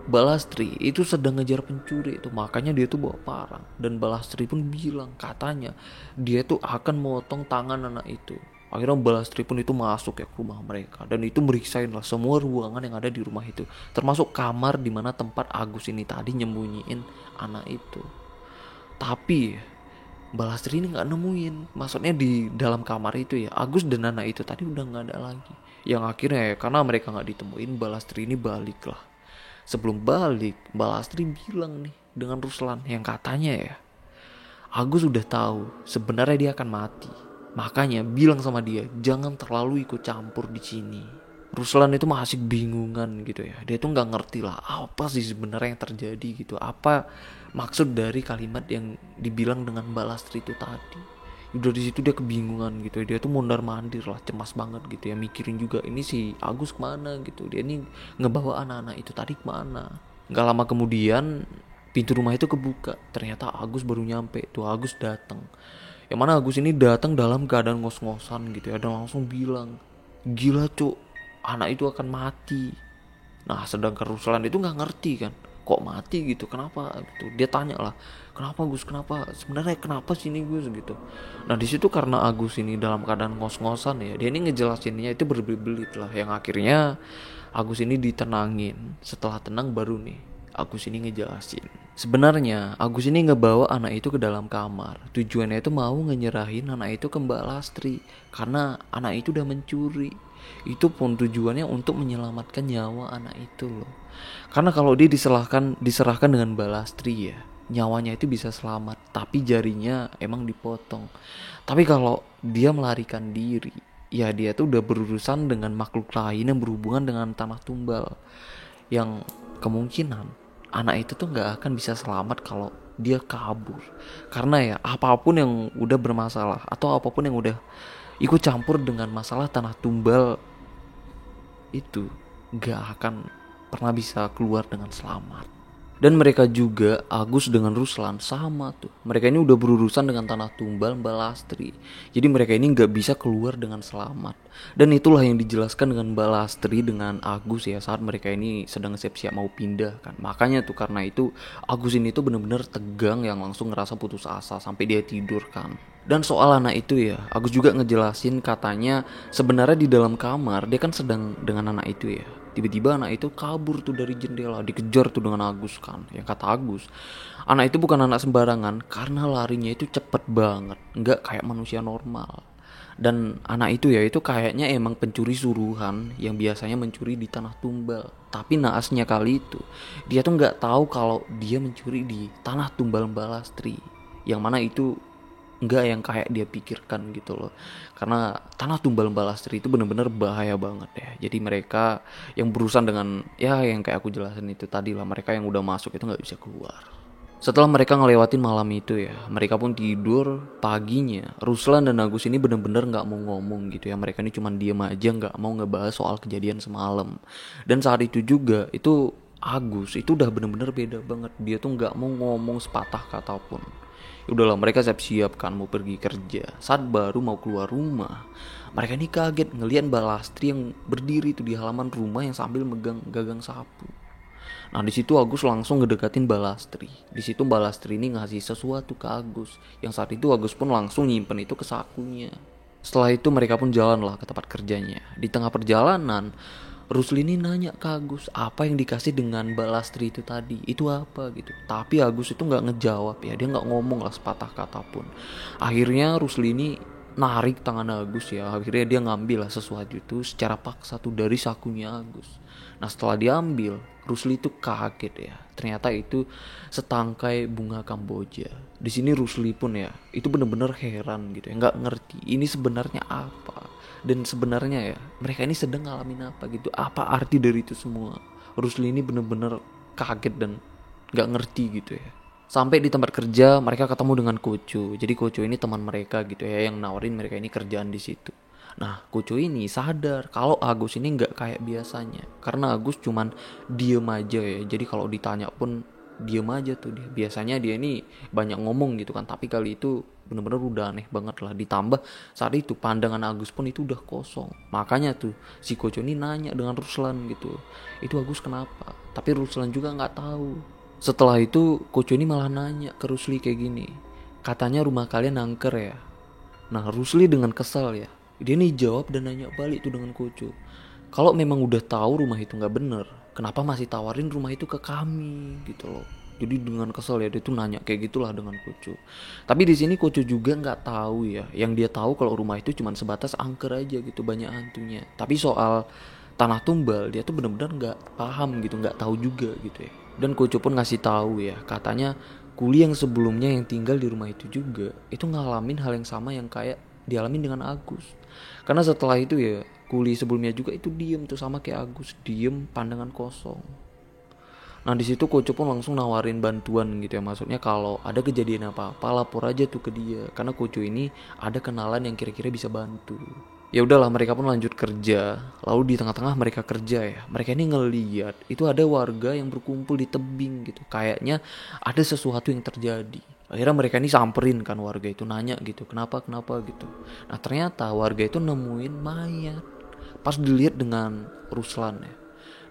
Mbak Lastri itu sedang ngejar pencuri itu, makanya dia tuh bawa parang. Dan Mbak Lastri pun bilang katanya dia tuh akan motong tangan anak itu. Akhirnya Mbak Lastri pun itu masuk ya ke rumah mereka, dan itu meriksain lah semua ruangan yang ada di rumah itu, termasuk kamar dimana tempat Agus ini tadi nyembunyiin anak itu. Tapi Balastri ini nggak nemuin. Maksudnya di dalam kamar itu ya, Agus dan Nana itu tadi udah nggak ada lagi. Yang akhirnya ya, karena mereka nggak ditemuin, Balastri ini balik lah. Sebelum balik, Balastri bilang nih dengan Ruslan yang katanya ya, Agus udah tahu sebenarnya dia akan mati. Makanya bilang sama dia, jangan terlalu ikut campur di sini. Ruslan itu masih bingungan gitu ya. Dia tuh nggak ngerti lah apa sih sebenarnya yang terjadi gitu. Apa maksud dari kalimat yang dibilang dengan Balastri itu tadi. Udah di situ dia kebingungan gitu. Dia tuh mondar mandir lah, cemas banget gitu ya. Mikirin juga ini si Agus kemana gitu. Dia ini ngebawa anak-anak itu tadi kemana. Gak lama kemudian pintu rumah itu kebuka. Ternyata Agus baru nyampe. Tuh Agus datang. Yang mana Agus ini datang dalam keadaan ngos-ngosan gitu ya. Dan langsung bilang, gila cuk, anak itu akan mati. Nah sedangkan Ruslan itu nggak ngerti kan, kok mati gitu, kenapa gitu. Dia tanya lah, kenapa Gus, kenapa sebenarnya, kenapa sih ini Gus gitu. Nah di situ karena Agus ini dalam keadaan ngos-ngosan ya, dia ini ngejelasinnya itu berbelit-belit lah. Yang akhirnya Agus ini ditenangin. Setelah tenang baru nih Agus ini ngejelasin, sebenarnya Agus ini ngebawa anak itu ke dalam kamar. Tujuannya itu mau nyerahin anak itu ke Mbak Lastri, karena anak itu udah mencuri. Itu pun tujuannya untuk menyelamatkan nyawa anak itu loh. Karena kalau dia diserahkan dengan Mbak Lastri ya, nyawanya itu bisa selamat, tapi jarinya emang dipotong. Tapi kalau dia melarikan diri, ya dia tuh udah berurusan dengan makhluk lain yang berhubungan dengan tanah tumbal, yang kemungkinan anak itu tuh nggak akan bisa selamat kalau dia kabur. Karena ya apapun yang udah bermasalah atau apapun yang udah ikut campur dengan masalah tanah tumbal itu nggak akan pernah bisa keluar dengan selamat. Dan mereka juga, Agus dengan Ruslan sama tuh. Mereka ini udah berurusan dengan tanah tumbal Mbak Lastri. Jadi mereka ini nggak bisa keluar dengan selamat. Dan itulah yang dijelaskan dengan Mbak Lastri dengan Agus ya saat mereka ini sedang siap-siap mau pindah kan. Makanya tuh karena itu Agus ini tuh bener-bener tegang, yang langsung ngerasa putus asa sampai dia tidur kan. Dan soal anak itu ya, Agus juga ngejelasin katanya sebenarnya di dalam kamar dia kan sedang dengan anak itu ya. Tiba-tiba anak itu kabur tuh dari jendela, dikejar tuh dengan Agus kan. Yang kata Agus, anak itu bukan anak sembarangan karena larinya itu cepet banget, nggak kayak manusia normal. Dan anak itu ya itu kayaknya emang pencuri suruhan yang biasanya mencuri di tanah tumbal. Tapi naasnya kali itu dia tuh nggak tahu kalau dia mencuri di tanah tumbal Mbak Lastri, yang mana itu nggak yang kayak dia pikirkan gitu loh. Karena tanah tumbal Mbak Lastri itu benar-benar bahaya banget ya. Jadi mereka yang berurusan dengan ya yang kayak aku jelasin itu tadi lah, mereka yang udah masuk itu nggak bisa keluar. Setelah mereka ngelewatin malam itu ya, mereka pun tidur. Paginya Ruslan dan Agus ini benar-benar nggak mau ngomong gitu ya. Mereka ini cuma diem aja, nggak mau ngebahas soal kejadian semalam. Dan saat itu juga itu Agus itu udah benar-benar beda banget. Dia tuh nggak mau ngomong sepatah kata pun. Udahlah mereka siap-siap kan mau pergi kerja. Saat baru mau keluar rumah, mereka ini kaget ngelihat Mbak Lastri yang berdiri tuh di halaman rumah yang sambil megang gagang sapu. Nah di situ Agus langsung ngedekatin Mbak Lastri. Di situ Mbak Lastri ini ngasih sesuatu ke Agus, yang saat itu Agus pun langsung nyimpen itu ke sakunya. Setelah itu mereka pun jalan lah ke tempat kerjanya. Di tengah perjalanan Rusli ini nanya ke Agus apa yang dikasih dengan Mbak Lastri itu tadi, itu apa gitu. Tapi Agus itu nggak ngejawab ya, dia nggak ngomong lah sepatah kata pun. Akhirnya Rusli ini narik tangan Agus ya, akhirnya dia ngambil lah sesuatu itu secara paksa tuh dari sakunya Agus. Nah setelah diambil, Rusli itu kaget ya, ternyata itu setangkai bunga Kamboja. Di sini Rusli pun ya, itu benar-benar heran gitu ya, nggak ngerti ini sebenarnya apa. Dan sebenarnya ya mereka ini sedang ngalamin apa gitu, apa arti dari itu semua. Rusli ini bener-bener kaget dan gak ngerti gitu ya. Sampai di tempat kerja mereka ketemu dengan Koco. Jadi Koco ini teman mereka gitu ya, yang nawarin mereka ini kerjaan di situ. Nah Koco ini sadar kalau Agus ini gak kayak biasanya, karena Agus cuman diem aja ya. Jadi kalau ditanya pun diem aja tuh dia. Biasanya dia ini banyak ngomong gitu kan, tapi kali itu bener-bener udah aneh banget lah. Ditambah saat itu pandangan Agus pun itu udah kosong. Makanya tuh si Koco ini nanya dengan Ruslan gitu, itu Agus kenapa? Tapi Ruslan juga nggak tahu. Setelah itu Koco ini malah nanya ke Rusli kayak gini, katanya rumah kalian angker ya. Nah Rusli dengan kesal ya, dia nih jawab dan nanya balik tuh dengan Koco, kalau memang udah tahu rumah itu nggak bener, kenapa masih tawarin rumah itu ke kami gitu loh. Jadi dengan kesel ya dia tuh nanya kayak gitulah dengan Koco. Tapi di sini Koco juga nggak tahu ya. Yang dia tahu kalau rumah itu cuma sebatas angker aja gitu, banyak hantunya. Tapi soal tanah tumbal dia tuh benar-benar nggak paham gitu, nggak tahu juga gitu ya. Dan Koco pun ngasih tahu ya, katanya kuli yang sebelumnya yang tinggal di rumah itu juga itu ngalamin hal yang sama yang kayak dialamin dengan Agus. Karena setelah itu ya kuli sebelumnya juga itu diem tuh sama kayak Agus, diem pandangan kosong. Nah di situ Koco pun langsung nawarin bantuan gitu ya, maksudnya kalau ada kejadian apa-apa lapor aja tuh ke dia, karena Koco ini ada kenalan yang kira-kira bisa bantu. Ya udahlah mereka pun lanjut kerja. Lalu di tengah-tengah mereka kerja ya, mereka ini ngeliat itu ada warga yang berkumpul di tebing gitu, kayaknya ada sesuatu yang terjadi. Akhirnya mereka ini samperin kan warga itu, nanya gitu kenapa gitu. Nah ternyata warga itu nemuin mayat. Pas dilihat dengan Ruslan ya,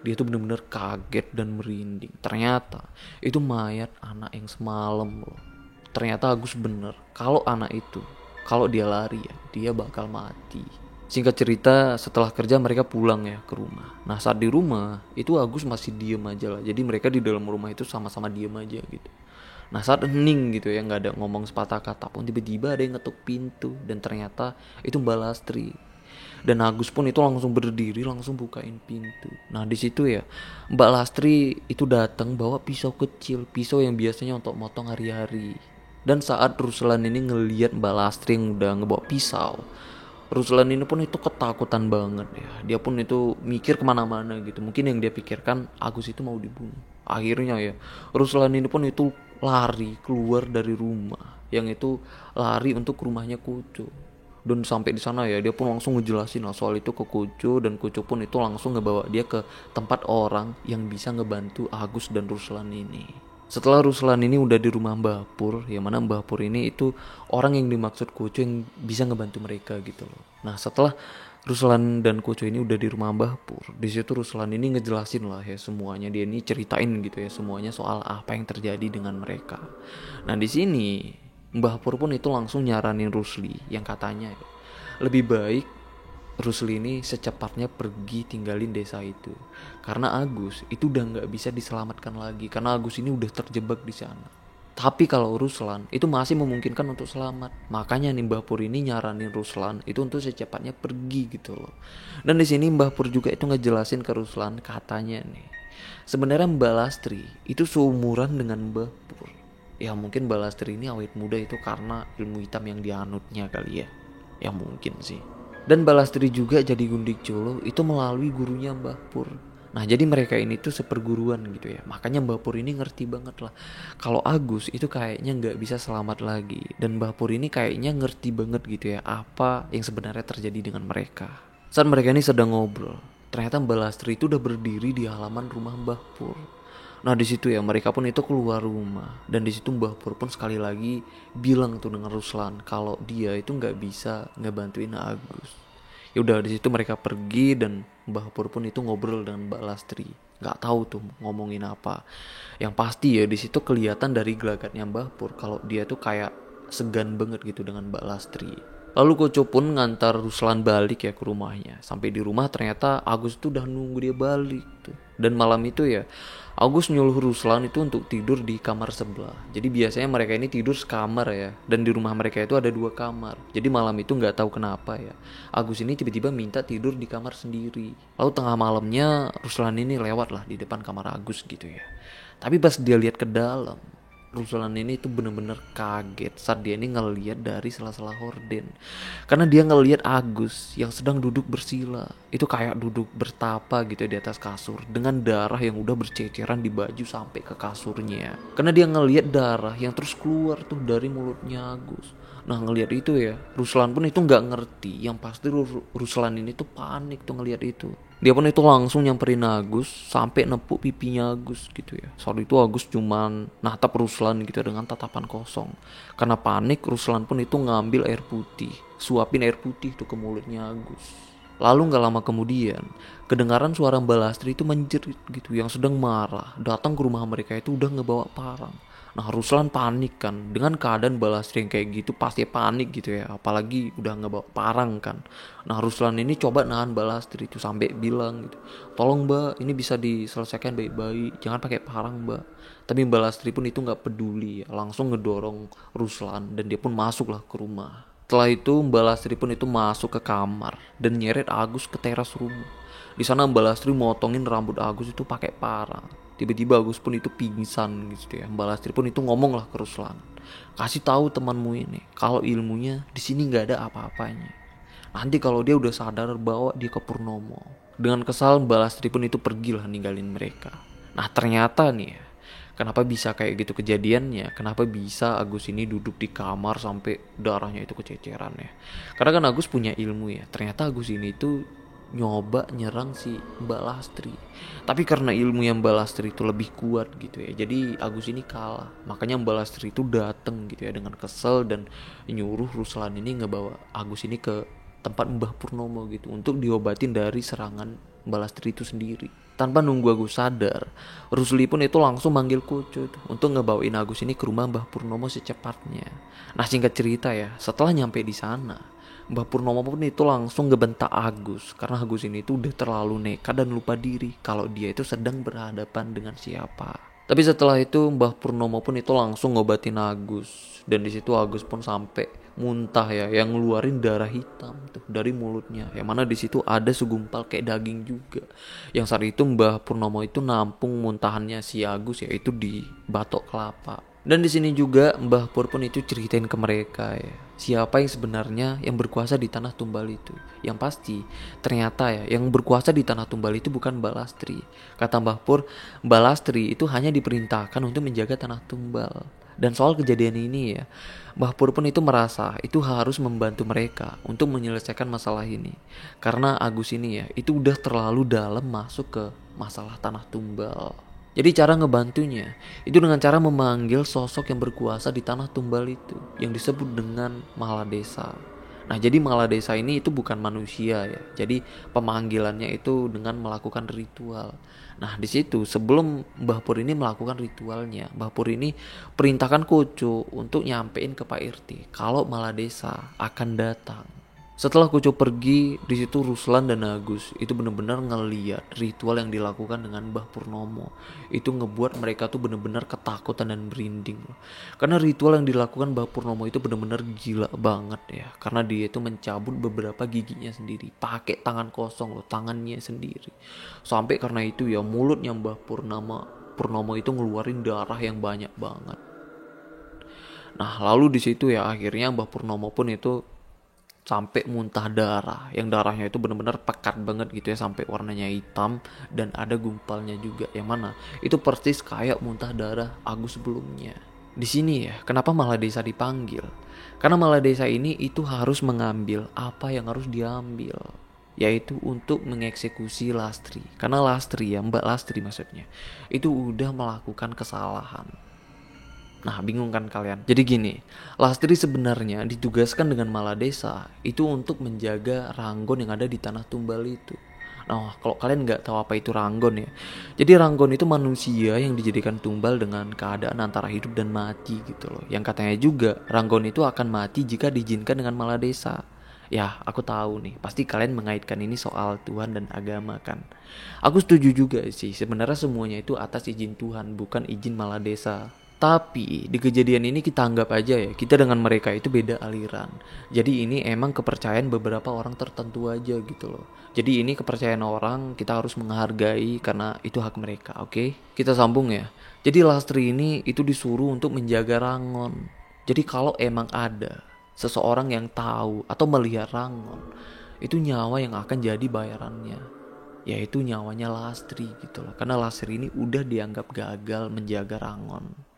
dia tuh bener-bener kaget dan merinding. Ternyata itu mayat anak yang semalam loh. Ternyata Agus bener, kalau anak itu kalau dia lari ya dia bakal mati. Singkat cerita setelah kerja mereka pulang ya ke rumah. Nah saat di rumah itu Agus masih diem aja lah. Jadi mereka di dalam rumah itu sama-sama diem aja gitu. Nah saat hening gitu ya, nggak ada ngomong sepatah kata pun, tiba-tiba ada yang ngetuk pintu dan ternyata itu Mbak Lastri. Dan Agus pun itu langsung berdiri, langsung bukain pintu. Nah di situ ya Mbak Lastri itu datang bawa pisau kecil, pisau yang biasanya untuk motong hari-hari. Dan saat Ruslan ini ngelihat Mbak Lastri yang udah ngebawa pisau, Ruslan ini pun itu ketakutan banget ya. Dia pun itu mikir kemana-mana gitu. Mungkin yang dia pikirkan Agus itu mau dibunuh. Akhirnya ya Ruslan ini pun itu lari keluar dari rumah, yang itu lari untuk ke rumahnya Koco. Dan sampai di sana ya dia pun langsung ngejelasin lah soal itu ke Koco, dan Koco pun itu langsung ngebawa dia ke tempat orang yang bisa ngebantu Agus dan Ruslan ini. Setelah Ruslan ini udah di rumah Mbah Pur, yang mana Mbah Pur ini itu orang yang dimaksud Koco yang bisa ngebantu mereka gitu loh. Nah setelah Ruslan dan Koco ini udah di rumah Mbah Pur, di situ Ruslan ini ngejelasin lah ya semuanya, dia ini ceritain gitu ya semuanya soal apa yang terjadi dengan mereka. Nah di sini Mbah Pur pun itu langsung nyaranin Rusli yang katanya ya, lebih baik Rusli ini secepatnya pergi tinggalin desa itu, karena Agus itu udah nggak bisa diselamatkan lagi, karena Agus ini udah terjebak di sana. Tapi kalau Ruslan itu masih memungkinkan untuk selamat. Makanya nih Mbah Pur ini nyaranin Ruslan itu untuk secepatnya pergi gitu loh. Dan di sini Mbah Pur juga itu ngejelasin ke Ruslan, katanya nih, sebenarnya Mbak Lastri itu seumuran dengan Mbah Pur. Ya mungkin Mbak Lastri ini awet muda itu karena ilmu hitam yang dianutnya kali ya. Ya mungkin sih. Dan Mbak Lastri juga jadi gundik Colo itu melalui gurunya Mbah Pur. Nah jadi mereka ini tuh seperguruan gitu ya. Makanya Mbah Pur ini ngerti banget lah kalau Agus itu kayaknya nggak bisa selamat lagi. Dan Mbah Pur ini kayaknya ngerti banget gitu ya apa yang sebenarnya terjadi dengan mereka. Saat mereka ini sedang ngobrol, ternyata Mbak Lastri itu udah berdiri di halaman rumah Mbah Pur. Nah di situ ya mereka pun itu keluar rumah, dan di situ Mbah Pur pun sekali lagi bilang tuh dengan Ruslan kalau dia itu nggak bisa ngebantuin Agus. Ya udah di situ mereka pergi, dan Mbah Pur pun itu ngobrol dengan Mbak Lastri. Nggak tahu tuh ngomongin apa. Yang pasti ya di situ kelihatan dari gelagatnya Mbah Pur kalau dia tuh kayak segan banget gitu dengan Mbak Lastri. Lalu Koco pun ngantar Ruslan balik ya ke rumahnya. Sampai di rumah ternyata Agus tuh udah nunggu dia balik tuh. Dan malam itu ya Agus nyuruh Ruslan itu untuk tidur di kamar sebelah. Jadi biasanya mereka ini tidur sekamar ya. Dan di rumah mereka itu ada 2 kamar. Jadi malam itu gak tahu kenapa ya Agus ini tiba-tiba minta tidur di kamar sendiri. Lalu tengah malamnya Ruslan ini lewat lah di depan kamar Agus gitu ya. Tapi pas dia lihat ke dalam, Ruslan ini tuh bener-bener kaget saat dia ini ngelihat dari sela-sela horden. Karena dia ngelihat Agus yang sedang duduk bersila. Itu kayak duduk bertapa gitu di atas kasur, dengan darah yang udah berceceran di baju sampai ke kasurnya. Karena dia ngelihat darah yang terus keluar tuh dari mulutnya Agus. Nah ngelihat itu ya Ruslan pun itu gak ngerti. Yang pasti Ruslan ini tuh panik tuh ngelihat itu. Dia pun itu langsung nyamperin Agus sampai nepuk pipinya Agus gitu ya. Soal itu Agus cuman natap Ruslan gitu dengan tatapan kosong. Karena panik Ruslan pun itu ngambil air putih, suapin air putih tuh ke mulutnya Agus. Lalu gak lama kemudian kedengaran suara Mbak Lastri itu menjerit gitu, yang sedang marah datang ke rumah mereka itu udah ngebawa parang. Nah Ruslan panik kan, dengan keadaan Balastri yang kayak gitu pasti panik gitu ya, apalagi udah ngebawa parang kan. Nah Ruslan ini coba nahan Balastri itu sampai bilang gitu, tolong mbak ini bisa diselesaikan baik-baik, jangan pakai parang mbak. Tapi Balastri pun itu nggak peduli ya, langsung ngedorong Ruslan dan dia pun masuklah ke rumah. Setelah itu Mbak Lastri pun itu masuk ke kamar dan nyeret Agus ke teras rumah. Di sana Mbak Lastri motongin rambut Agus itu pakai parang. Tiba-tiba Agus pun itu pingsan gitu ya. Mbak Lastri pun itu ngomong lah ke Ruslan, kasih tahu temanmu ini kalau ilmunya di sini nggak ada apa-apanya. Nanti kalau dia udah sadar bawa dia ke Purnomo. Dengan kesal Mbak Lastri pun itu pergilah ninggalin mereka. Nah ternyata nih ya, kenapa bisa kayak gitu kejadiannya? Kenapa bisa Agus ini duduk di kamar sampai darahnya itu kececeran ya? Karena kan Agus punya ilmu ya. Ternyata Agus ini tuh nyoba nyerang si Mbak Lastri. Tapi karena ilmu yang Mbak Lastri itu lebih kuat gitu ya. Jadi Agus ini kalah. Makanya Mbak Lastri itu dateng gitu ya dengan kesel dan nyuruh Ruslan ini ngebawa Agus ini ke tempat Mbah Purnomo gitu untuk diobatin dari serangan Mbak Lastri itu sendiri. Tanpa nunggu Agus sadar, Rusli pun itu langsung manggil Koco tuh, untuk ngebawain Agus ini ke rumah Mbah Purnomo secepatnya. Nah singkat cerita ya, setelah nyampe di sana, Mbah Purnomo pun itu langsung ngebentak Agus karena Agus ini tuh udah terlalu nekat dan lupa diri kalau dia itu sedang berhadapan dengan siapa. Tapi setelah itu Mbah Purnomo pun itu langsung ngobatin Agus dan di situ Agus pun sampai muntah ya, yang ngeluarin darah hitam tuh dari mulutnya, yang mana di situ ada segumpal kayak daging juga. Yang saat itu Mbah Purnomo itu nampung muntahannya si Agus yaitu di batok kelapa. Dan di sini juga Mbah Pur pun itu ceritain ke mereka ya, siapa yang sebenarnya yang berkuasa di tanah tumbal itu. Yang pasti ternyata ya yang berkuasa di tanah tumbal itu bukan Mbak Lastri. Kata Mbah Pur, Mbak Lastri itu hanya diperintahkan untuk menjaga tanah tumbal. Dan soal kejadian ini ya, Mbah Pur pun itu merasa itu harus membantu mereka untuk menyelesaikan masalah ini. Karena Agus ini ya, itu udah terlalu dalam masuk ke masalah tanah tumbal. Jadi cara ngebantunya itu dengan cara memanggil sosok yang berkuasa di tanah tumbal itu yang disebut dengan Maladesa. Nah jadi Maladesa ini itu bukan manusia ya. Jadi pemanggilannya itu dengan melakukan ritual. Nah di situ sebelum Mbah Pur ini melakukan ritualnya, Mbah Pur ini perintahkan Koco untuk nyampein ke Pak RT kalau Maladesa akan datang. Setelah Koco pergi, di situ Ruslan dan Agus itu benar-benar ngeliat ritual yang dilakukan dengan Mbah Purnomo. Itu ngebuat mereka tuh benar-benar ketakutan dan merinding. Karena ritual yang dilakukan Mbah Purnomo itu benar-benar gila banget ya. Karena dia itu mencabut beberapa giginya sendiri, pakai tangan kosong loh, tangannya sendiri. Sampai karena itu ya mulutnya Mbah Purnomo itu ngeluarin darah yang banyak banget. Nah lalu di situ ya akhirnya Mbah Purnomo pun itu sampai muntah darah, yang darahnya itu benar-benar pekat banget gitu ya, sampai warnanya hitam dan ada gumpalnya juga, yang mana itu persis kayak muntah darah Agus sebelumnya. Di sini ya kenapa Maladesa dipanggil, karena Maladesa ini itu harus mengambil apa yang harus diambil, yaitu untuk mengeksekusi Lastri. Karena Lastri ya, Mbak Lastri maksudnya, itu udah melakukan kesalahan. Nah bingung kan kalian? Jadi gini, Lastri sebenarnya ditugaskan dengan Maladesa itu untuk menjaga Ranggon yang ada di tanah tumbal itu. Nah kalau kalian nggak tahu apa itu Ranggon ya, jadi Ranggon itu manusia yang dijadikan tumbal dengan keadaan antara hidup dan mati gitu loh. Yang katanya juga Ranggon itu akan mati jika diizinkan dengan Maladesa. Ya aku tahu nih, pasti kalian mengaitkan ini soal Tuhan dan agama kan. Aku setuju juga sih, sebenarnya semuanya itu atas izin Tuhan, bukan izin Maladesa. Tapi di kejadian ini kita anggap aja ya, kita dengan mereka itu beda aliran. Jadi ini emang kepercayaan beberapa orang tertentu aja gitu loh. Jadi ini kepercayaan orang, kita harus menghargai karena itu hak mereka, oke? Kita sambung ya. Jadi Lastri ini itu disuruh untuk menjaga Rangon. Jadi kalau emang ada seseorang yang tahu atau melihat Rangon, itu nyawa yang akan jadi bayarannya, yaitu nyawanya Lastri gitu loh. Karena Lastri ini udah dianggap gagal menjaga Rangon.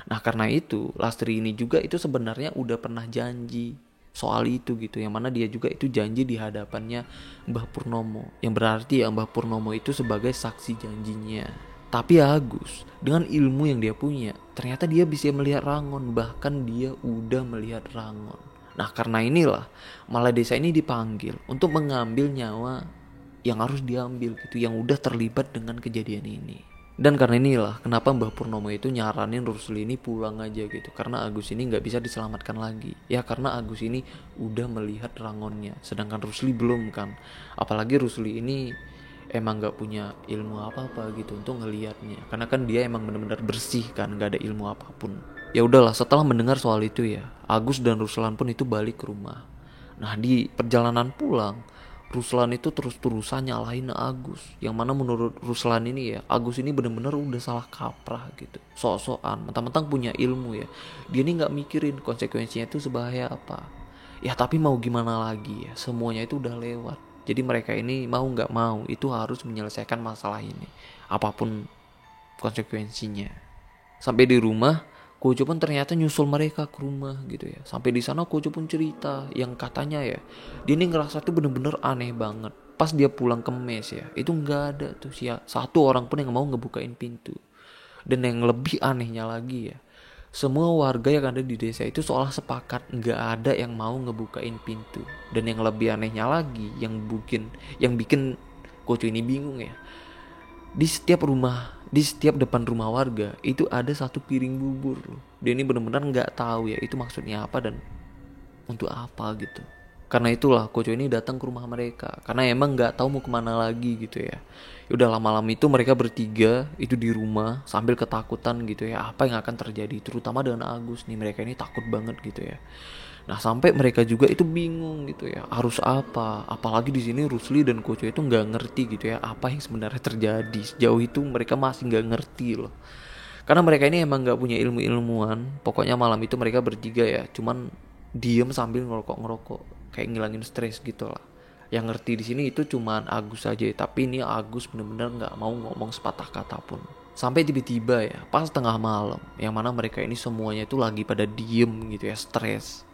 Nah karena itu Lastri ini juga itu sebenarnya udah pernah janji soal itu gitu, yang mana dia juga itu janji di hadapannya Mbah Purnomo, yang berarti ya Mbah Purnomo itu sebagai saksi janjinya. Tapi Agus dengan ilmu yang dia punya, ternyata dia bisa melihat Rangon, bahkan dia udah melihat Rangon. Nah karena inilah Maladesa ini dipanggil untuk mengambil nyawa yang harus diambil gitu, yang udah terlibat dengan kejadian ini. Dan karena inilah kenapa Mbah Purnomo itu nyaranin Rusli ini pulang aja gitu. Karena Agus ini nggak bisa diselamatkan lagi. Ya karena Agus ini udah melihat rangonnya, sedangkan Rusli belum kan. Apalagi Rusli ini emang nggak punya ilmu apa-apa gitu untuk ngelihatnya. Karena kan dia emang benar-benar bersih kan, nggak ada ilmu apapun. Ya udahlah, setelah mendengar soal itu ya, Agus dan Ruslan pun itu balik ke rumah. Nah di perjalanan pulang, Ruslan itu terus-terusan nyalahin Agus. Yang mana menurut Ruslan ini ya, Agus ini bener-bener udah salah kaprah gitu. Sok-sokan, mentang-mentang punya ilmu ya. Dia ini gak mikirin konsekuensinya itu sebahaya apa. Ya tapi mau gimana lagi ya, semuanya itu udah lewat. Jadi mereka ini mau gak mau itu harus menyelesaikan masalah ini, apapun konsekuensinya. Sampai di rumah, Kojo pun ternyata nyusul mereka ke rumah gitu ya. Sampai di sana Kojo pun cerita yang katanya ya, dia ini ngerasa tuh bener-bener aneh banget. Pas dia pulang ke mes ya, itu nggak ada tuh satu orang pun yang mau ngebukain pintu. Dan yang lebih anehnya lagi ya, semua warga yang ada di desa itu seolah sepakat nggak ada yang mau ngebukain pintu. Dan yang lebih anehnya lagi, yang bikin Kojo ini bingung ya, di setiap depan rumah warga itu ada satu piring bubur loh. Dia ini benar-benar nggak tahu ya itu maksudnya apa dan untuk apa gitu. Karena itulah Koco ini datang ke rumah mereka karena emang nggak tahu mau kemana lagi gitu ya. Udah malam itu mereka bertiga itu di rumah sambil ketakutan gitu ya, apa yang akan terjadi terutama dengan Agus nih. Mereka ini takut banget gitu ya. Nah sampai mereka juga itu bingung gitu ya, harus apa. Apalagi di sini Rusli dan Koco itu nggak ngerti gitu ya apa yang sebenarnya terjadi. Sejauh itu mereka masih nggak ngerti loh. Karena mereka ini emang nggak punya ilmu-ilmuan. Pokoknya malam itu mereka bertiga ya, cuman diem sambil ngerokok-ngerokok, kayak ngilangin stres gitu lah. Yang ngerti di sini itu cuman Agus aja, tapi ini Agus bener-bener nggak mau ngomong sepatah kata pun. Sampai tiba-tiba ya, pas tengah malam, yang mana mereka ini semuanya itu lagi pada diem gitu ya, stres.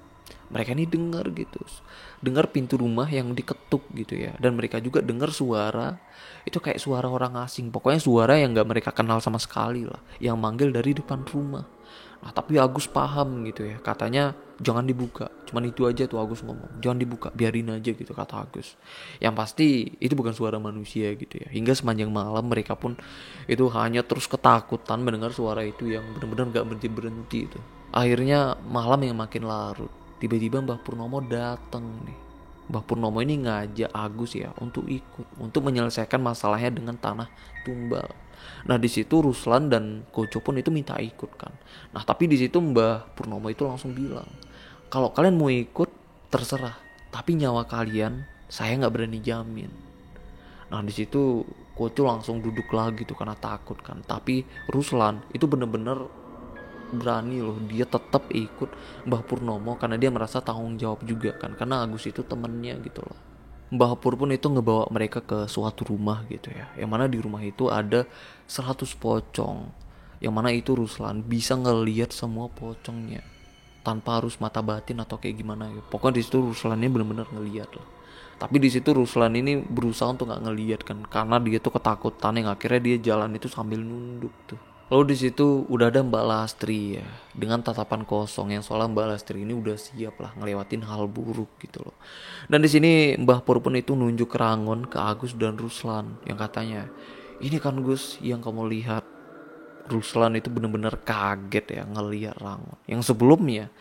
Mereka ini dengar pintu rumah yang diketuk gitu ya, dan mereka juga dengar suara itu kayak suara orang asing, pokoknya suara yang nggak mereka kenal sama sekali lah, yang manggil dari depan rumah. Nah tapi Agus paham gitu ya, katanya jangan dibuka, cuman itu aja tuh Agus ngomong, jangan dibuka, biarin aja gitu kata Agus. Yang pasti itu bukan suara manusia gitu ya. Hingga sepanjang malam mereka pun itu hanya terus ketakutan mendengar suara itu yang benar-benar gak berhenti-berhenti itu. Akhirnya malam yang makin larut, tiba-tiba Mbah Purnomo datang nih. Mbah Purnomo ini ngajak Agus ya untuk ikut, untuk menyelesaikan masalahnya dengan tanah tumbal. Nah di situ Ruslan dan Koco pun itu minta ikut kan. Nah tapi di situ Mbah Purnomo itu langsung bilang, kalau kalian mau ikut terserah, tapi nyawa kalian saya nggak berani jamin. Nah di situ Koco langsung duduk lagi tuh karena takut kan. Tapi Ruslan itu bener-bener berani loh, dia tetap ikut Mbah Purnomo karena dia merasa tanggung jawab juga kan, karena Agus itu temennya gitu loh. Mbah Pur pun itu ngebawa mereka ke suatu rumah gitu ya, yang mana di rumah itu ada 100 pocong, yang mana itu Ruslan bisa ngelihat semua pocongnya tanpa harus mata batin atau kayak gimana ya. Pokoknya di situ Ruslan ini benar-benar ngelihat loh. Tapi di situ Ruslan ini berusaha untuk nggak ngelihat kan, karena dia tuh ketakutan, yang akhirnya dia jalan itu sambil nunduk tuh. Lalu di situ udah ada Mbak Lastri ya, dengan tatapan kosong, yang soalnya Mbak Lastri ini udah siap lah ngelewatin hal buruk gitu loh. Dan di sini Mbah Pur pun itu nunjuk rangon ke Agus dan Ruslan, yang katanya, ini kan Gus yang kamu lihat. Ruslan itu bener-bener kaget ya ngelihat rangon. Yang sebelumnya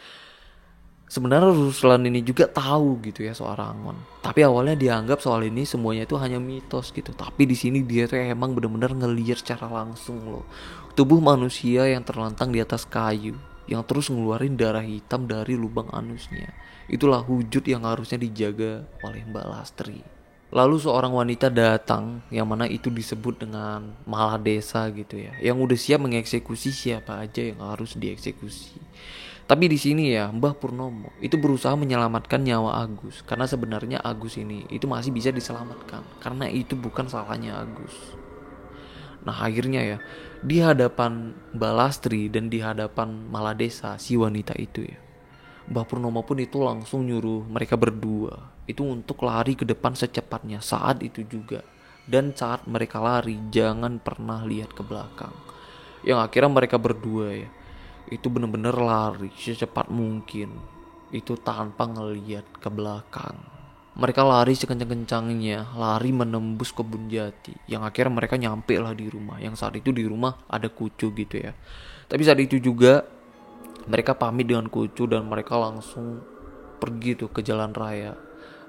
sebenarnya Ruslan ini juga tahu gitu ya soal rangon. Tapi awalnya dianggap soal ini semuanya itu hanya mitos gitu. Tapi di sini dia tuh emang benar-benar ngelihat secara langsung loh. Tubuh manusia yang terlentang di atas kayu, yang terus ngeluarin darah hitam dari lubang anusnya. Itulah wujud yang harusnya dijaga oleh Mbak Lastri. Lalu seorang wanita datang, yang mana itu disebut dengan Maladesa gitu ya, yang udah siap mengeksekusi siapa aja yang harus dieksekusi. Tapi di sini ya Mbah Purnomo itu berusaha menyelamatkan nyawa Agus, karena sebenarnya Agus ini itu masih bisa diselamatkan, karena itu bukan salahnya Agus. Nah akhirnya ya, di hadapan Mbak Lastri dan di hadapan Maladesa si wanita itu ya, Mbah Purnomo pun itu langsung nyuruh mereka berdua itu untuk lari ke depan secepatnya saat itu juga. Dan saat mereka lari jangan pernah lihat ke belakang. Yang akhirnya mereka berdua ya itu benar-benar lari secepat mungkin, itu tanpa ngelihat ke belakang. Mereka lari sekencang-kencangnya, lari menembus kebun jati. Yang akhirnya mereka nyampe lah di rumah. Yang saat itu di rumah ada Kucu gitu ya. Tapi saat itu juga mereka pamit dengan Kucu dan mereka langsung pergi tuh ke jalan raya.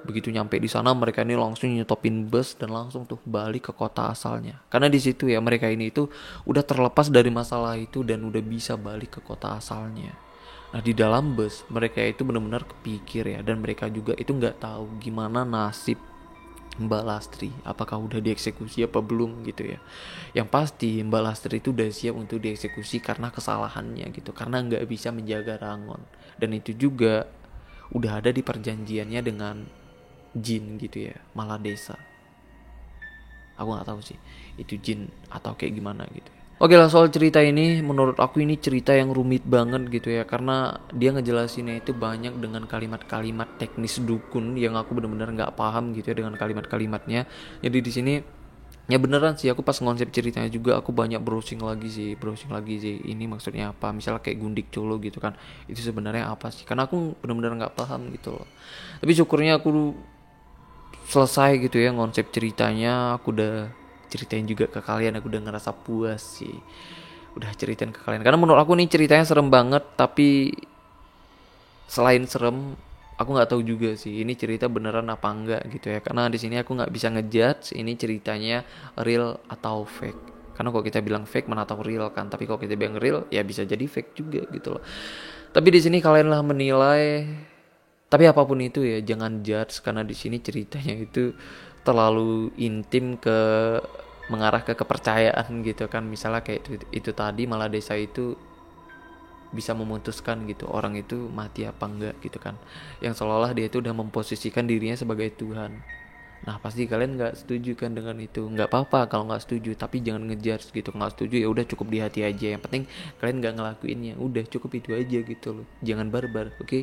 Begitu nyampe di sana mereka ini langsung nyetopin bus dan langsung tuh balik ke kota asalnya. Karena di situ ya mereka ini itu udah terlepas dari masalah itu dan udah bisa balik ke kota asalnya. Nah di dalam bus mereka itu benar-benar kepikir ya, dan mereka juga itu nggak tahu gimana nasib Mbak Lastri, apakah udah dieksekusi apa belum gitu ya. Yang pasti Mbak Lastri itu udah siap untuk dieksekusi karena kesalahannya gitu, karena nggak bisa menjaga Rangon. Dan itu juga udah ada di perjanjiannya dengan jin gitu ya, Maladesa. Aku nggak tahu sih itu jin atau kayak gimana gitu. Oke lah, soal cerita ini menurut aku ini cerita yang rumit banget gitu ya, karena dia ngejelasinnya itu banyak dengan kalimat-kalimat teknis dukun yang aku benar-benar nggak paham gitu ya dengan kalimat-kalimatnya. Jadi di sini ya beneran sih aku pas ngonsep ceritanya juga aku banyak browsing lagi sih ini maksudnya apa, misalnya kayak Gundik Colo gitu kan, itu sebenarnya apa sih, karena aku benar-benar nggak paham gitu loh. Tapi syukurnya aku selesai gitu ya ngonsep ceritanya, aku udah ceritain juga ke kalian, aku udah ngerasa puas sih udah ceritain ke kalian, karena menurut aku nih ceritanya serem banget. Tapi selain serem, aku nggak tahu juga sih ini cerita beneran apa enggak gitu ya, karena di sini aku nggak bisa ngejudge ini ceritanya real atau fake. Karena kalau kita bilang fake mana tahu real kan, tapi kalau kita bilang real ya bisa jadi fake juga gitu loh. Tapi di sini kalian lah menilai. Tapi apapun itu ya jangan judge, karena di sini ceritanya itu terlalu intim ke mengarah ke kepercayaan gitu kan. Misalnya kayak itu tadi Maladesa itu bisa memutuskan gitu orang itu mati apa enggak gitu kan, yang seolah-olah dia itu udah memposisikan dirinya sebagai Tuhan. Nah pasti kalian nggak setuju kan dengan itu. Nggak apa-apa kalau nggak setuju, tapi jangan ngejudge gitu. Nggak setuju ya udah cukup di hati aja, yang penting kalian nggak ngelakuinnya, udah cukup itu aja gitu loh, jangan barbar. Oke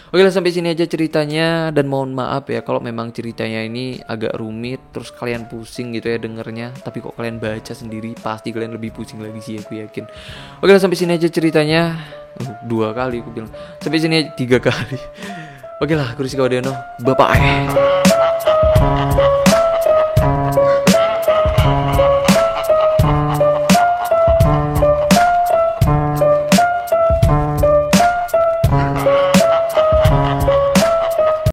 lah, sampai sini aja ceritanya, dan mohon maaf ya kalau memang ceritanya ini agak rumit terus kalian pusing gitu ya dengernya. Tapi kok kalian baca sendiri pasti kalian lebih pusing lagi sih, aku yakin. Oke lah, sampai sini aja ceritanya. 2 kali aku bilang, sampai sini aja 3 kali. Oke lah, aku Rizky Wadeno, bye bye.